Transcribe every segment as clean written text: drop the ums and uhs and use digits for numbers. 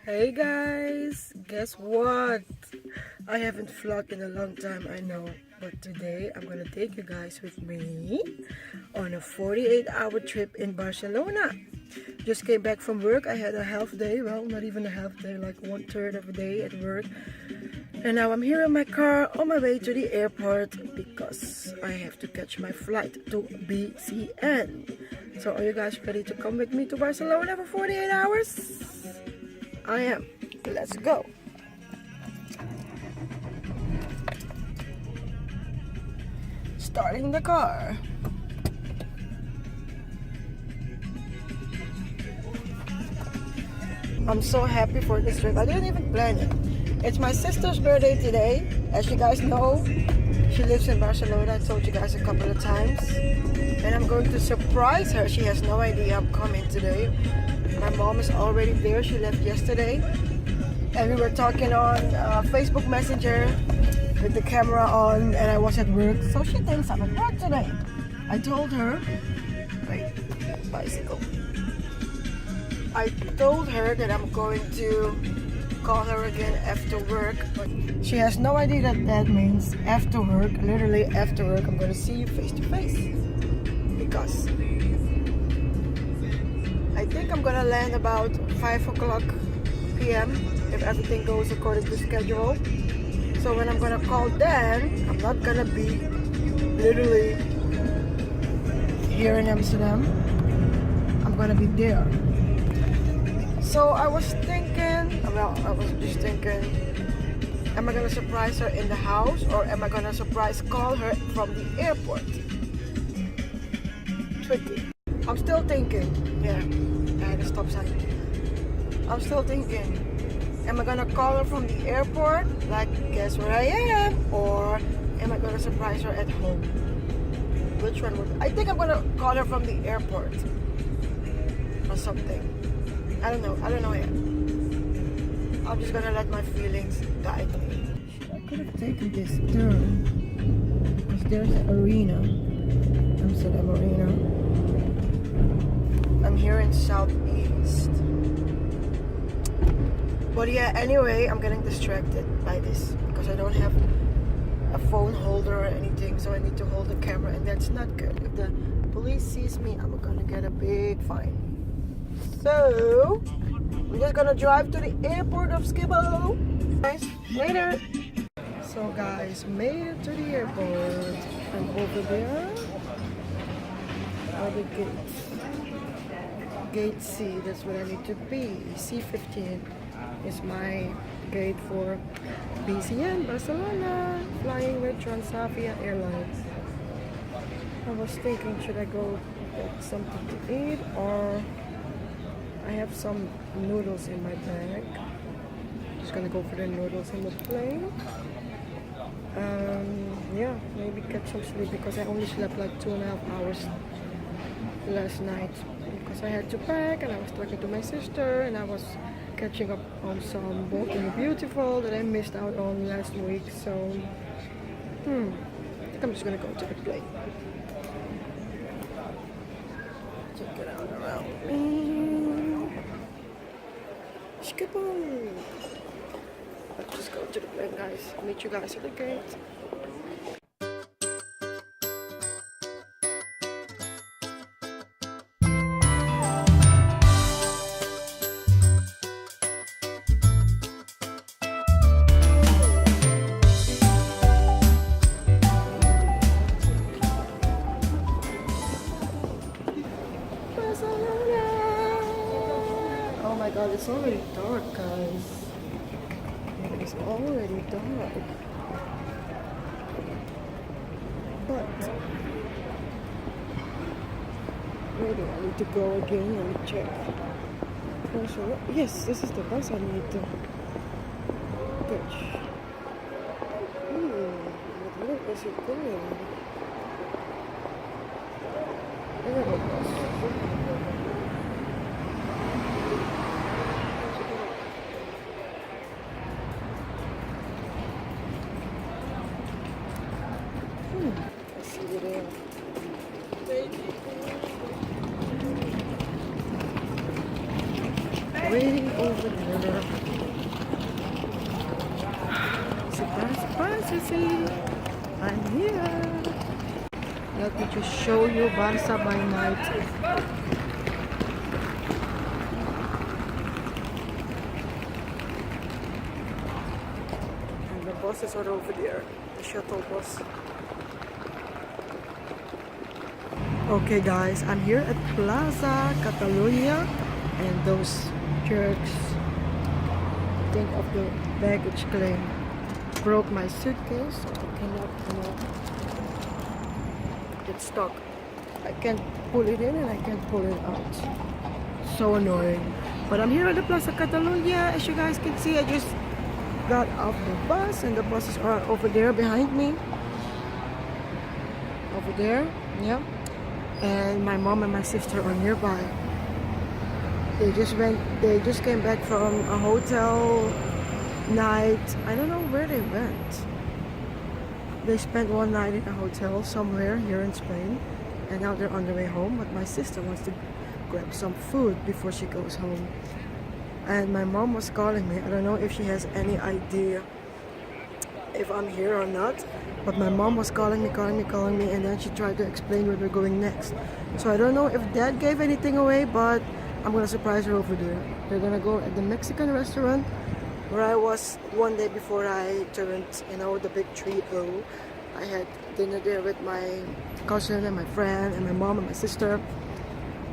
Hey guys, guess what? I haven't vlogged in a long time, I know, but today I'm gonna take you guys with me on a 48-hour trip in Barcelona. Just came back from work. I had a half day, well, not even a half day, like 1/3 of a day at work. And now I'm here in my car on my way to the airport because I have to catch my flight to BCN. So are you guys ready to come with me to Barcelona for 48 hours? I am. Let's go. Starting the car. I'm so happy for this trip. I didn't even plan it. It's my sister's birthday today. As you guys know, she lives in Barcelona. I told you guys a couple of times. And I'm going to surprise her. She has no idea I'm coming today. My mom is already there. She left yesterday. And we were talking on Facebook Messenger with the camera on, and I was at work. So she thinks I'm at work today. I told her, wait, bicycle. I told her that I'm going to call her again after work, but she has no idea that that means after work, literally after work, I'm going to see you face to face. Because I think I'm going to land about 5 o'clock p.m. if everything goes according to schedule. So when I'm gonna call Dan, I'm not gonna be literally here in Amsterdam. I'm gonna be there. So I was thinking, am I gonna surprise her in the house or am I gonna call her from the airport? Tricky. I'm still thinking. Yeah, I had a stop sign. I'm still thinking, am I gonna call her from the airport, like guess where I am, or am I gonna surprise her at home? Which one would I think I'm gonna call her from the airport or something. I don't know yet. I'm just gonna let my feelings guide me. I could have taken this turn because there's an arena, Amsterdam Arena. I'm here in Southeast. But yeah, anyway, I'm getting distracted by this because I don't have a phone holder or anything, so I need to hold the camera, and that's not good. If the police sees me, I'm gonna get a big fine. So we're just gonna drive to the airport of Schiphol. Guys, later. So guys, made it to the airport, and over there are the gates. Gate C, that's where I need to be. C15 is my gate for BCN Barcelona, flying with Transavia Airlines. I was thinking, should I go get something to eat, or I have some noodles in my bag. Just gonna go for the noodles in the plane. Yeah, maybe get some sleep because I only slept like 2.5 hours last night because I had to pack, and I was talking to my sister, and I was catching up on some Walking Beautiful that I missed out on last week. So I think I'm just gonna go to the plane. Check it out around me. Schiphol. Let's just go to the plane, guys. Meet you guys at the gate. Oh my god, it's already dark, guys. It is already dark. But where do I need to go again? Let me check. Yes, this is the bus I need to catch. But where is it going? There it is. Let's see what they are. way over there. Surprise, surprise, you see, I'm here. Let me just show you Barca by night. And the buses are over there, the shuttle bus. Okay guys, I'm here at Plaza Catalonia, and those jerks think of the baggage claim. Broke my suitcase, so I cannot, get stuck. I can't pull it in and I can't pull it out. So annoying. But I'm here at the Plaza Catalonia. As you guys can see, I just got off the bus and the buses are over there behind me. Over there, yeah. And my mom and my sister are nearby. They just came back from a hotel night. I don't know where they went. They spent one night in a hotel somewhere here in Spain, and now they're on their way home. But my sister wants to grab some food before she goes home. And my mom was calling me. I don't know if she has any idea if I'm here or not, but my mom was calling me, and then she tried to explain where we're going next. So I don't know if Dad gave anything away, but I'm gonna surprise her over there. They're gonna go at the Mexican restaurant where I was one day before I turned, the big 3-0. I had dinner there with my cousin and my friend and my mom and my sister,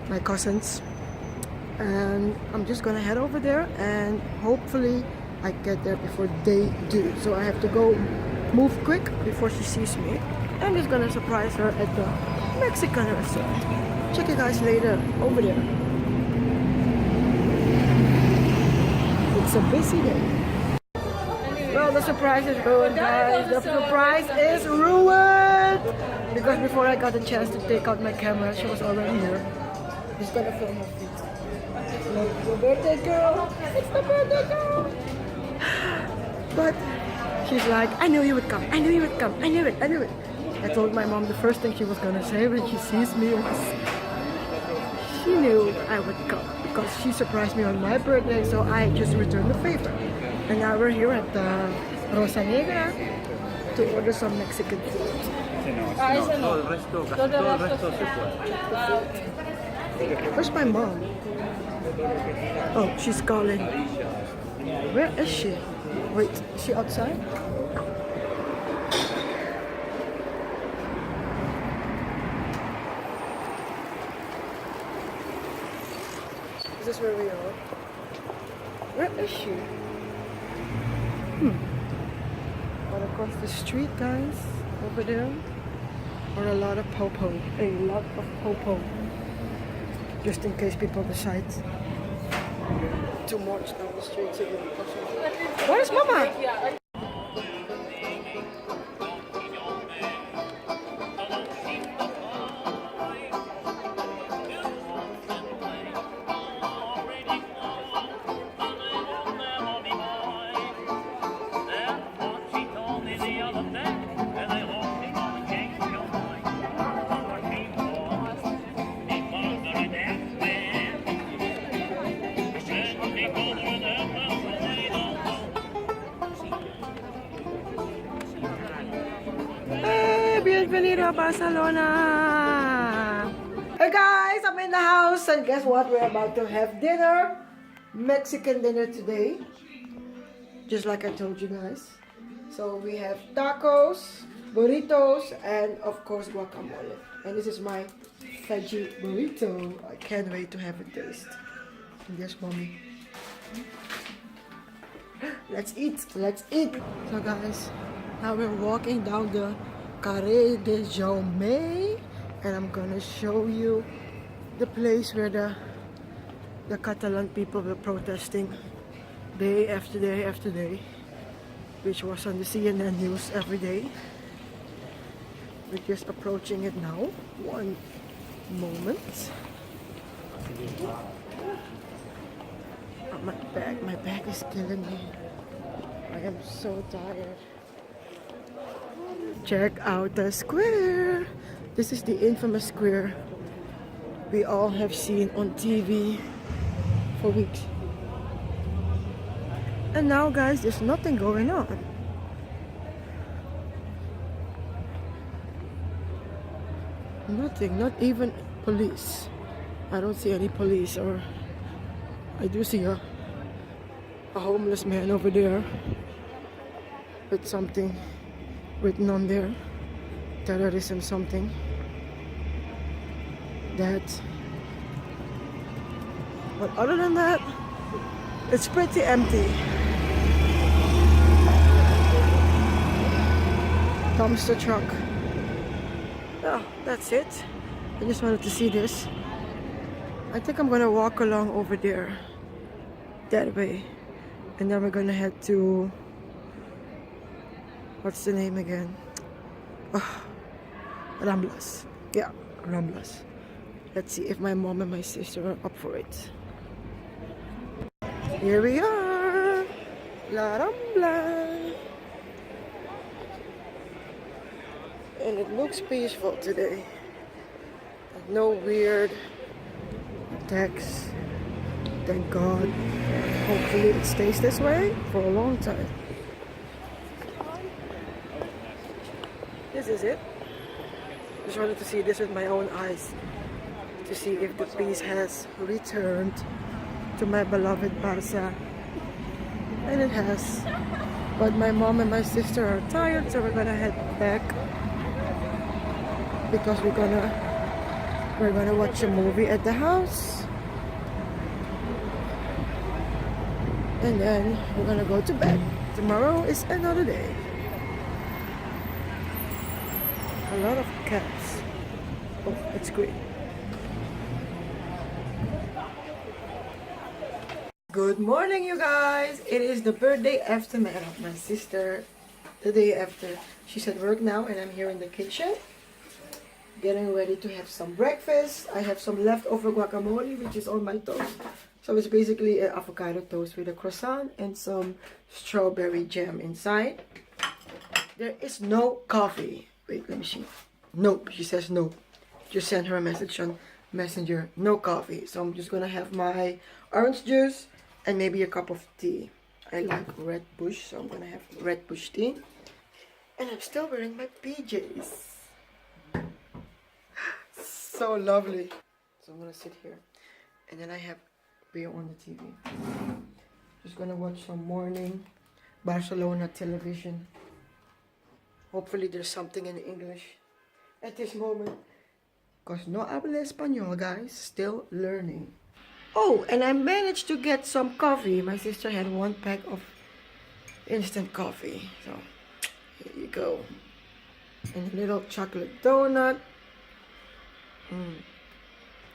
my cousins. And I'm just gonna head over there and hopefully I get there before they do. So I have to go move quick before she sees me. I'm just gonna surprise her at the Mexican restaurant. Check you guys later over there. It's a busy day. Well, the surprise is ruined, guys. The surprise is ruined! Because before I got a chance to take out my camera, she was already here. She's gonna film her feet. Look, the birthday girl! It's the birthday girl! But she's like, I knew you would come. I knew you would come. I knew it. I told my mom the first thing she was gonna say when she sees me was, she knew I would come because she surprised me on my birthday, so I just returned the favor. And now we're here at the Rosa Negra to order some Mexican food. Where's my mom? Oh, she's calling. Where is she? Wait, is she outside? Is this where we are? Where is she? But across the street, guys, over there, are a lot of popo. A lot of popo. Just in case people decide to march down the streets again. Where's Mama? Bienvenido a Barcelona! Hey guys, I'm in the house and guess what? We're about to have dinner. Mexican dinner today. Just like I told you guys. So we have tacos, burritos, and of course guacamole. And this is my veggie burrito. I can't wait to have a taste. And there's Mommy. Let's eat! Let's eat! So guys, now we're walking down the Carré de Jaume, and I'm gonna show you the place where the Catalan people were protesting day after day after day, which was on the CNN news every day. We're just approaching it now. One moment. Oh, my back is killing me. I am so tired. Check out the square. This is the infamous square we all have seen on TV for weeks. And now, guys, there's nothing going on. Nothing, not even police. I don't see any police, or I do see a homeless man over there with something written on there, terrorism something. That, but other than that, it's pretty empty. Dumpster truck. Oh, that's it. I just wanted to see this. I think I'm gonna walk along over there, that way, and then we're gonna head to, what's the name again? Oh, Ramblas. Yeah, Ramblas. Let's see if my mom and my sister are up for it. Here we are, La Rambla. And it looks peaceful today. No weird attacks. Thank God. Hopefully it stays this way for a long time. This is it. Just wanted to see this with my own eyes, to see if the peace has returned to my beloved Barca. And it has. But my mom and my sister are tired, so we're gonna head back, because we're gonna watch a movie at the house, and then we're gonna go to bed. Tomorrow is another day. A lot of cats. Oh, it's great. Good morning, you guys. It is the birthday aftermath of my sister. The day after. She's at work now, and I'm here in the kitchen getting ready to have some breakfast. I have some leftover guacamole, which is on my toast. So it's basically an avocado toast with a croissant and some strawberry jam inside. There is no coffee. Wait, let me see. Nope, she says no. Just sent her a message on Messenger. No coffee. So I'm just gonna have my orange juice and maybe a cup of tea. I like Red Bush, so I'm gonna have Red Bush tea. And I'm still wearing my PJs. So lovely. So I'm gonna sit here, and then I have beer on the TV. Just gonna watch some morning Barcelona television. Hopefully there's something in English at this moment, because no hablo español, guys. Still learning. Oh, and I managed to get some coffee. My sister had 1 pack of instant coffee. So here you go. And a little chocolate donut.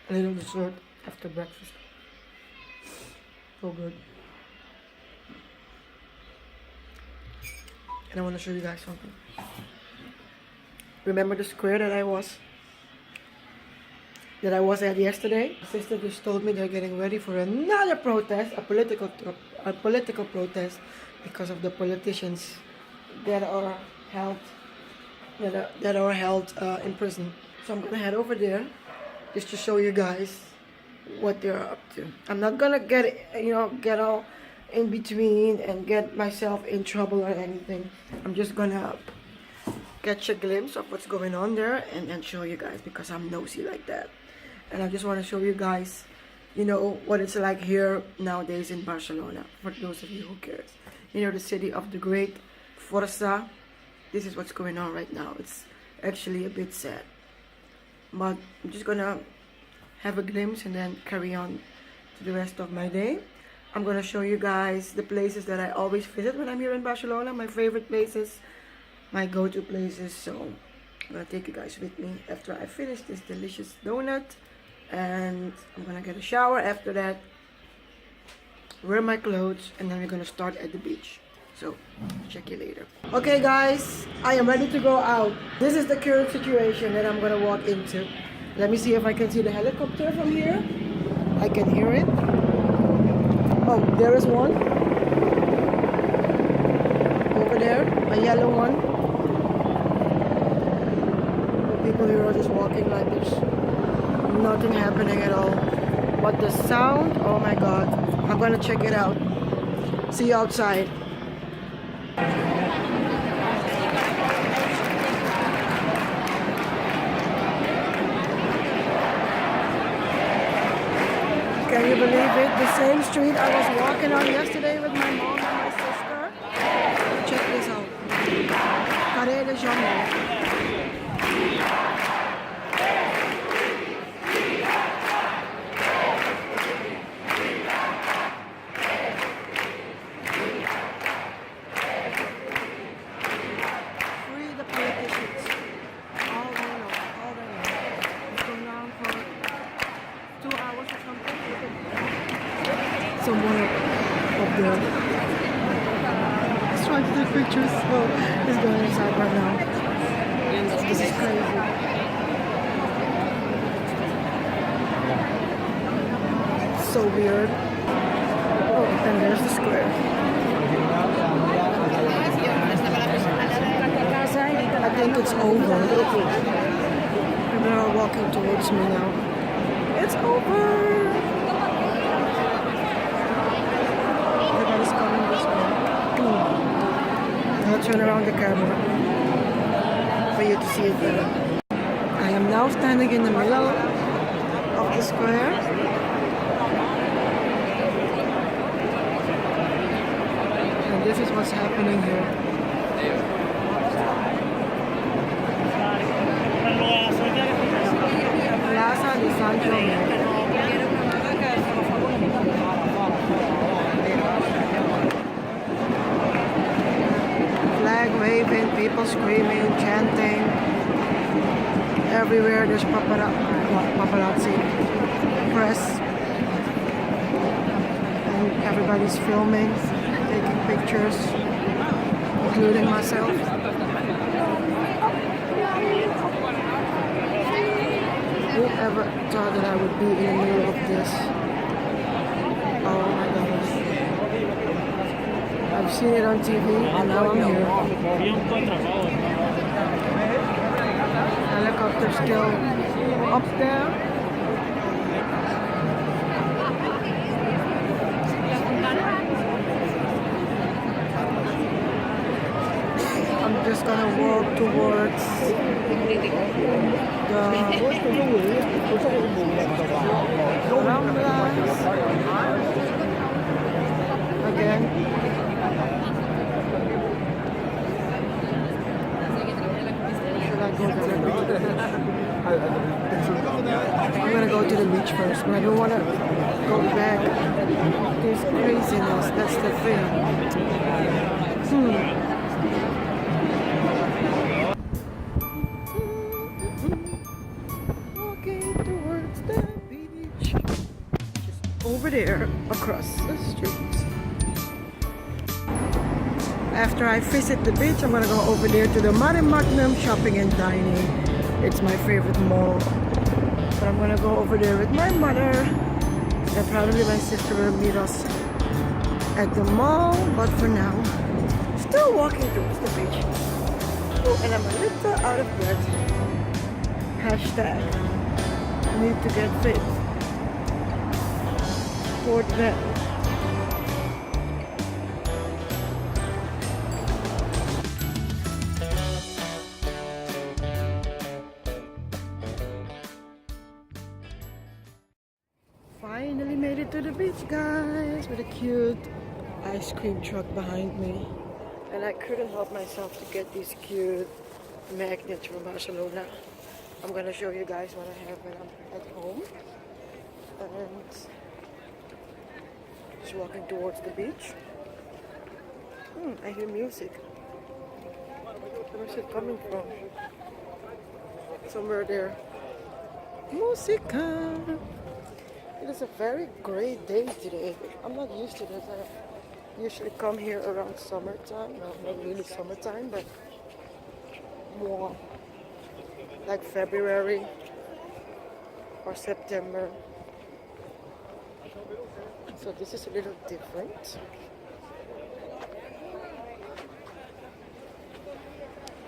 A little dessert after breakfast. So good. And I want to show you guys something. Remember the square that I was at yesterday? My sister just told me they're getting ready for another protest, a political protest, because of the politicians that are held in prison. So I'm gonna head over there just to show you guys what they're up to. I'm not gonna get all in between and get myself in trouble or anything. I'm just gonna catch a glimpse of what's going on there and then show you guys, because I'm nosy like that. And I just want to show you guys, what it's like here nowadays in Barcelona. For those of you who cares, the city of the great Força. This is what's going on right now. It's actually a bit sad. But I'm just gonna have a glimpse and then carry on to the rest of my day. I'm gonna show you guys the places that I always visit when I'm here in Barcelona, my favorite places, my go-to places. So I'm gonna take you guys with me after I finish this delicious donut, and I'm gonna get a shower after that, wear my clothes, and then we're gonna start at the beach. So check you later. Okay guys, I am ready to go out. This is the current situation that I'm gonna walk into. Let me see if I can see the helicopter from here. I can hear it. Oh, there is one over there, a yellow one. The people here are just walking like there's nothing happening at all. But the sound, oh my god, I'm gonna check it out. See you outside. Can you believe it? The same street I was walking on yesterday with my mom and my sister. Check this out. Carré de Jamon. Free the politicians. All day long. All day long. It's going on for 2 hours or something. Someone up there. He's trying to take pictures. Oh, he's going inside right now. This is crazy. So weird. Oh, and there's the square. I think it's over. People are walking towards me now. It's over. Everybody's coming this way. I'll turn around the camera for you to see it better. I am now standing in the middle of the square. And this is what's happening here. Plaza de San Jose. Flag waving, people screaming, chanting. Everywhere there's paparazzi, press, and everybody's filming, taking pictures, including myself. Whoever thought that I would be in the middle of this? Oh my gosh. I've seen it on TV and now I'm here. Helicopter still up there. I'm just gonna walk towards the Ramblas again. Should I go there? I'm gonna go to the beach first, but I don't wanna go back. There's craziness, that's the thing. Over there, across the street. After I visit the beach, I'm gonna go over there to the Maremagnum shopping and dining. It's my favorite mall. But I'm gonna go over there with my mother. And probably my sister will meet us at the mall. But for now, still walking towards the beach. Oh, and I'm a little out of breath. Hashtag need to get fit. That. Finally made it to the beach, guys, with a cute ice cream truck behind me. And I couldn't help myself to get these cute magnets from Barcelona. I'm gonna show you guys what I have when I'm at home. And just walking towards the beach. I hear music. Where's it coming from? Somewhere there. Musica! It is a very great day today. I'm not used to this. I usually come here around summertime. Well, not really summertime, but more like February or September. So this is a little different.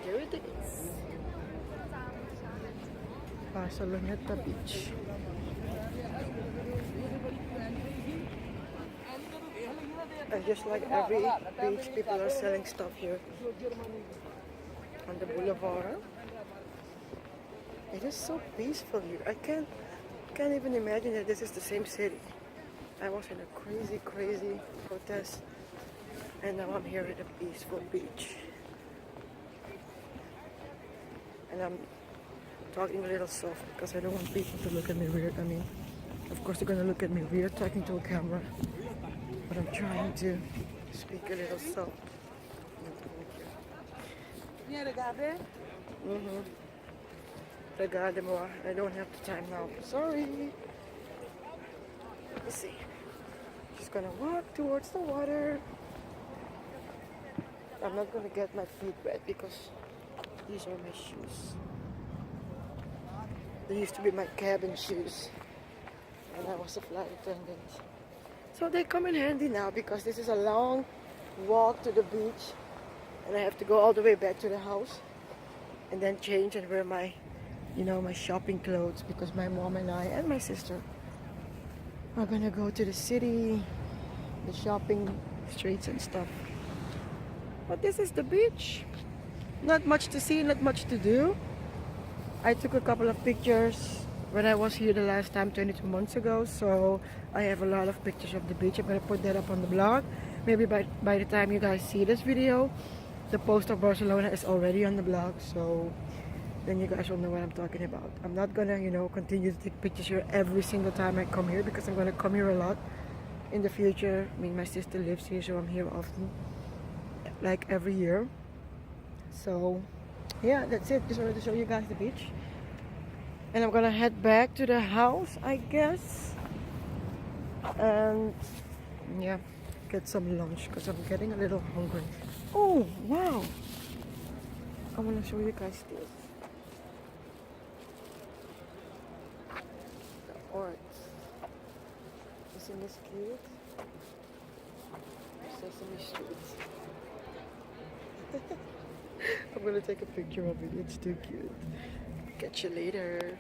There it is. Barcelona beach. And just like every beach, people are selling stuff here on the boulevard. It is so peaceful here. I can't even imagine that this is the same city. I was in a crazy protest, and now I'm here at a peaceful beach. And I'm talking a little soft because I don't want people to look at me weird. I mean, of course they're gonna look at me weird talking to a camera, but I'm trying to speak a little soft. Regardez-moi. I don't have the time now. Sorry. Let's see. Just gonna walk towards the water. I'm not gonna get my feet wet because these are my shoes. They used to be my cabin shoes when I was a flight attendant. So they come in handy now because this is a long walk to the beach and I have to go all the way back to the house and then change and wear my, my shopping clothes because my mom and I and my sister are gonna go to the city, the shopping streets and stuff. But this is the beach. Not much to see, not much to do. I took a couple of pictures when I was here the last time 22 months ago, so I have a lot of pictures of the beach. I'm gonna put that up on the blog. Maybe by the time you guys see this video, the post of Barcelona is already on the blog, so then you guys will know what I'm talking about. I'm not gonna, continue to take pictures here every single time I come here because I'm gonna come here a lot in the future. I mean, my sister lives here, so I'm here often, like every year. So yeah, that's it. Just wanted to show you guys the beach. And I'm gonna head back to the house, I guess. And yeah, get some lunch because I'm getting a little hungry. Oh, wow. I wanna show you guys this. The orange. Isn't this cute? Sesame Street. I'm gonna take a picture of it. It's too cute. Catch you later.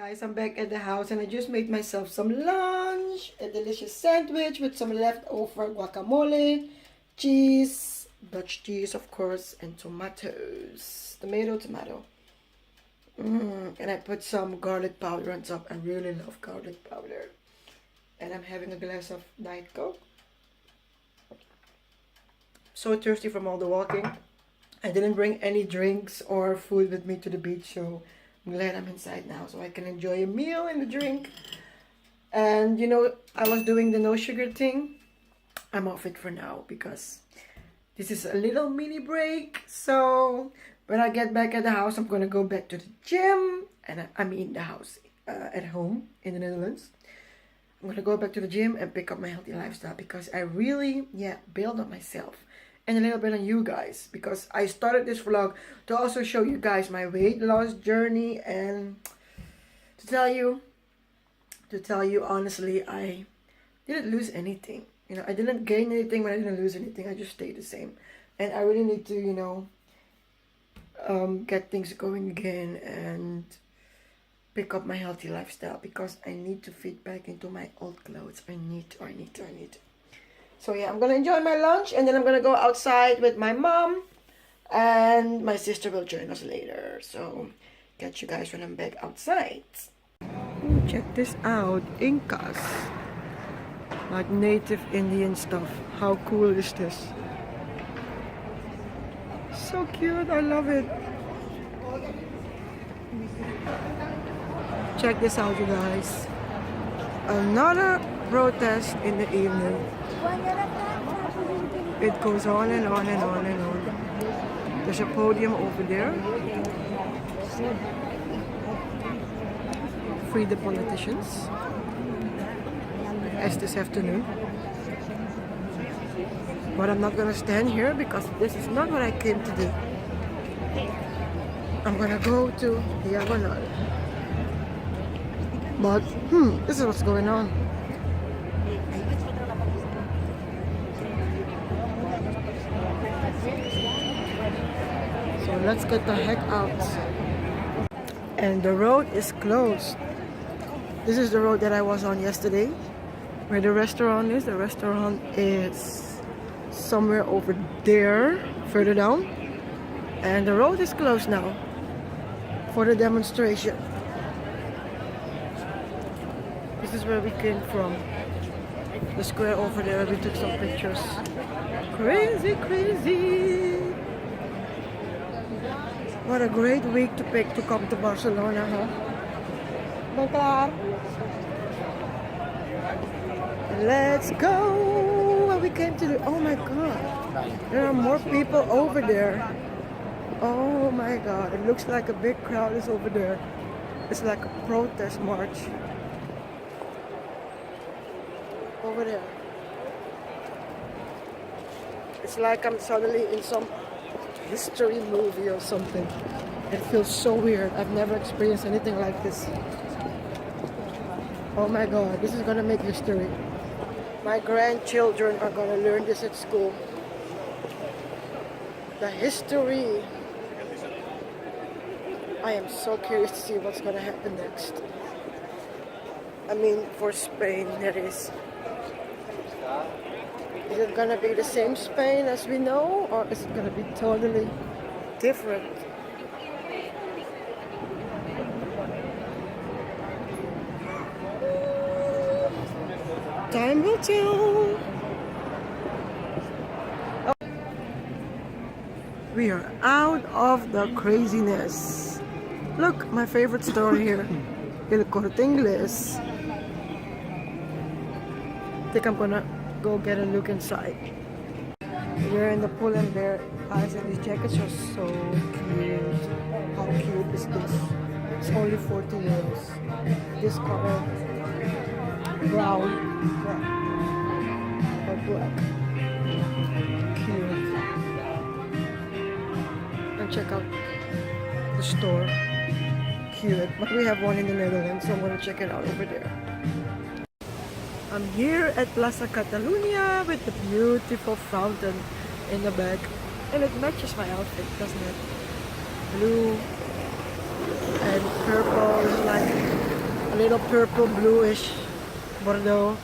Guys, I'm back at the house and I just made myself some lunch. A delicious sandwich with some leftover guacamole, cheese, Dutch cheese of course, and tomatoes. Tomato. And I put some garlic powder on top. I really love garlic powder. And I'm having a glass of Diet Coke. So thirsty from all the walking. I didn't bring any drinks or food with me to the beach, so I'm glad I'm inside now so I can enjoy a meal and a drink. And I was doing the no sugar thing. I'm off it for now because this is a little mini break. So when I get back at the house, I'm gonna go back to the gym. And I'm in the house at home in the Netherlands. I'm gonna go back to the gym and pick up my healthy lifestyle because I really build on myself. and a little bit on you guys, because I started this vlog to also show you guys my weight loss journey, and to tell you honestly, I didn't lose anything. You know, I didn't gain anything, but I didn't lose anything. I just stayed the same. And I really need to, you know, get things going again and pick up my healthy lifestyle, because I need to fit back into my old clothes. I need to. So yeah, I'm gonna enjoy my lunch, and then I'm gonna go outside with my mom, and my sister will join us later. So catch you guys when I'm back outside. Ooh, check this out, Incas. Like native Indian stuff. How cool is this? So cute, I love it. Check this out, you guys. Another protest in the evening. It goes on and on and on and on. There's a podium over there. Free the politicians. As this afternoon. But I'm not gonna stand here, because this is not what I came to do. I'm gonna go to Diagonal. But this is what's going on. So let's get the heck out. And the road is closed. This is the road that I was on yesterday, where the restaurant is. The restaurant is somewhere over there, further down. And the road is closed now for the demonstration. This is where we came from. The square over there, we took some pictures. Crazy, crazy. What a great week to pick to come to Barcelona, huh? Ben klaar? Let's go! What we came to do. Oh my god. There are more people over there. Oh my god. It looks like a big crowd is over there. It's like a protest march. Over there. It's like I'm suddenly in some history movie or something. It feels so weird. I've never experienced anything like this. Oh my god, this is gonna make history. My grandchildren are gonna learn this at school. The history. I am so curious to see what's gonna happen next. I mean, for Spain, that is. Is it gonna be the same Spain as we know, or is it gonna be totally different? Time will tell. Oh. We are out of the craziness. Look, my favorite store here, El Corte Inglés. I think I'm gonna go get a look inside. We're in the Pull and Bear eyes, and these jackets are so cute. How cute is this? It's only 40 euros. This color, brown or black. Cute. And check out the store. Cute. But we have one in the Netherlands, so I'm gonna check it out over there. I'm here at Plaza Catalonia with the beautiful fountain in the back, and it matches my outfit, doesn't it? Blue and purple, like a little purple bluish Bordeaux.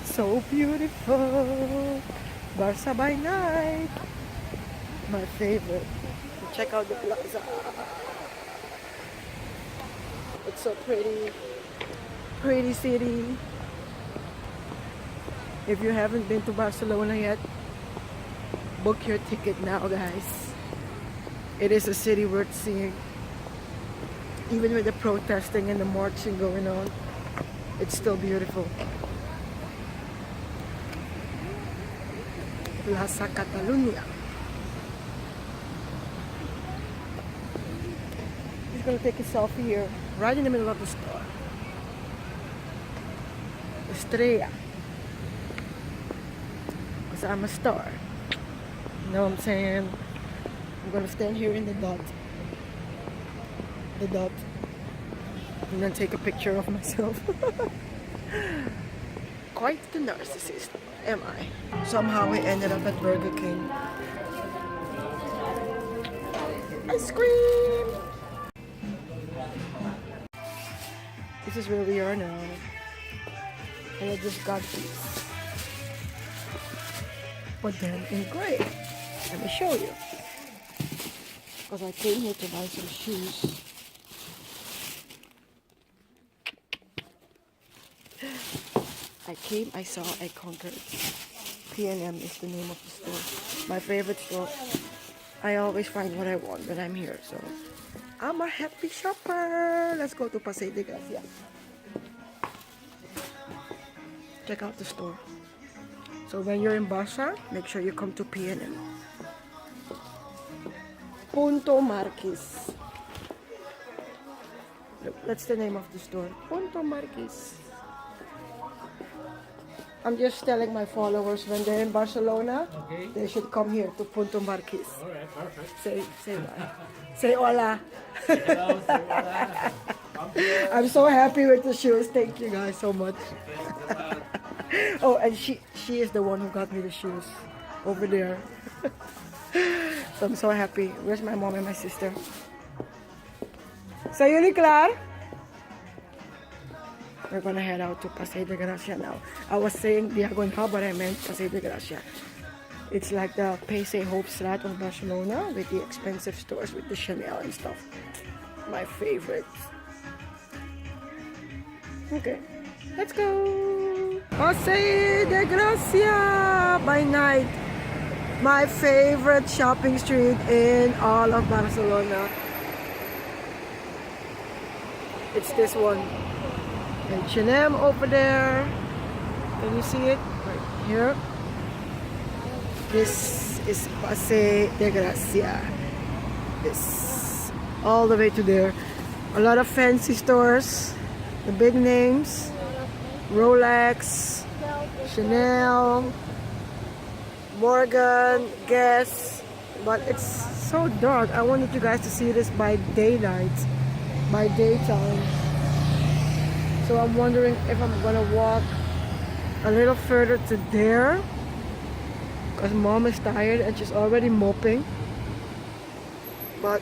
So beautiful. Barca by night, my favorite. Check out the plaza. It's so pretty. Pretty city. If you haven't been to Barcelona yet, book your ticket now, guys. It is a city worth seeing. Even with the protesting and the marching going on, it's still beautiful. Plaza Catalonia. He's gonna take a selfie here, right in the middle of the store. Estrella. because I'm a star. You know what I'm saying? I'm gonna stand here in the dot, and then take a picture of myself. Quite the narcissist, am I? Somehow we ended up at Burger King. Ice cream! This is where we are now. And I just got these. But then in gray. Let me show you. Because I came here to buy some shoes. I saw, I conquered. P&M is the name of the store. My favorite store. I always find what I want when I'm here, so I'm a happy shopper. Let's go to Paseo de Gracia. Check out the store. So when you're in Barça, make sure you come to P&M. Punto Marquis. Look, that's the name of the store. Punto Marquis. I'm just telling my followers when they're in Barcelona, okay, they should come here to Punto Marquis. All right, perfect. Say bye. Say hola. Hello, say hola. I'm so happy with the shoes. Thank you guys so much. Oh, and she is the one who got me the shoes over there. So I'm so happy. Where's my mom and my sister? Zijn jullie klaar? We're gonna head out to Paseo de Gracia now. I was saying Diagonal, but I meant Paseo de Gracia. It's like the Pace Hoofdstraat of Barcelona with the expensive stores with the Chanel and stuff. My favorite. Okay, let's go. Paseo de Gracia by night. My favorite shopping street in all of Barcelona. It's this one. H&M over there. Can you see it? Right here. This is Paseo de Gracia. This. All the way to there. A lot of fancy stores. The big names. Rolex. Chanel. Morgan. Guess. But it's so dark. I wanted you guys to see this by daylight. By daytime. So I'm wondering if I'm gonna walk a little further to there, because mom is tired and she's already moping. But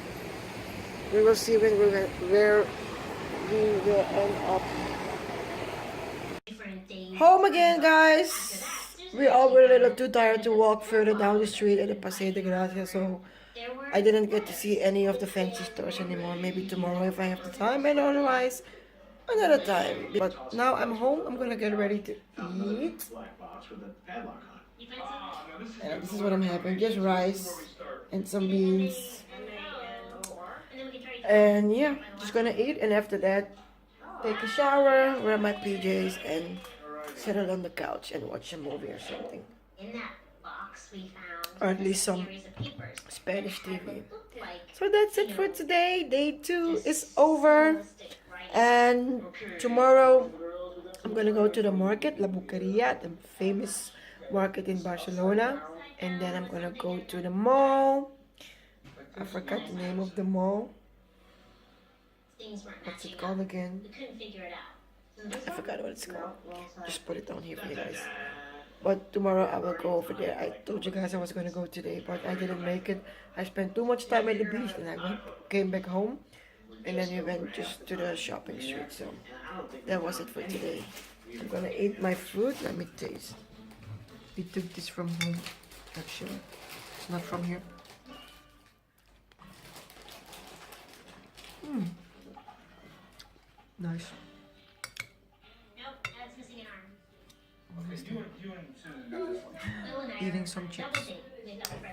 we will see where we will end up. Home again, guys. We all were a little too tired to walk further down the street at the Paseo de Gracia, so I didn't get to see any of the fancy stores anymore. Maybe tomorrow if I have the time, and otherwise another time. But now I'm home. I'm gonna get ready to eat. And this is what I'm having: just rice and some beans. And yeah, just gonna eat. And after that, take a shower, wear my PJs, and settle on the couch and watch a movie or something. Or at least some Spanish TV. So that's it for today. Day 2 is over. And tomorrow I'm gonna go to the market, La Bucaria, the famous market in Barcelona. And then I'm gonna go to the mall. I forgot the name of the mall. What's it called again? I forgot what it's called. Just put it down here for you guys. But tomorrow I will go over there. I told you guys I was going to go today, but I didn't make it. I spent too much time at the beach, and I came back home. And then we went just to the shopping street. So that was it for today. I'm going to eat my food. Let me taste. We took this from home, actually. It's not from here. Nice. Eating some chips.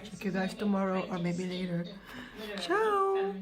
Check you guys tomorrow or maybe later. Ciao!